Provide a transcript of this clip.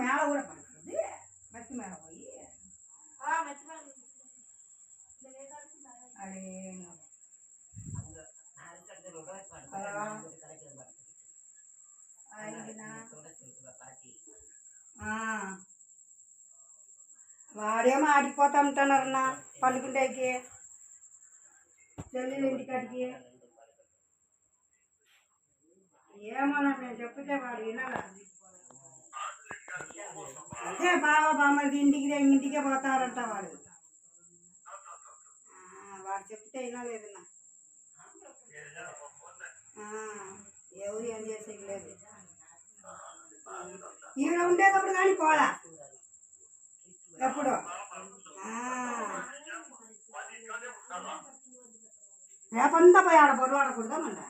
మేళ కూడా పడుతుంది మట్టి మేళ పోయి అడే వాడేమో ఆడిపోతా ఉంటానన్నా పలుకుంటేకి చెల్లెలు ఇంటికాడికి ఏమోనా నేను చెప్తే వాడు వినాలా అదే బావ బామ్మది ఇంటికే పోతారంట వాడు వాడు చెప్తే వినలేదన్నా ఎవరు ఏం చేసేది లేదు ఈడ ఉండేటప్పుడు కానీ పోలా ఎప్పుడు రేపంతా పోయి ఆడ బొర్రు ఆడకూడదా మండ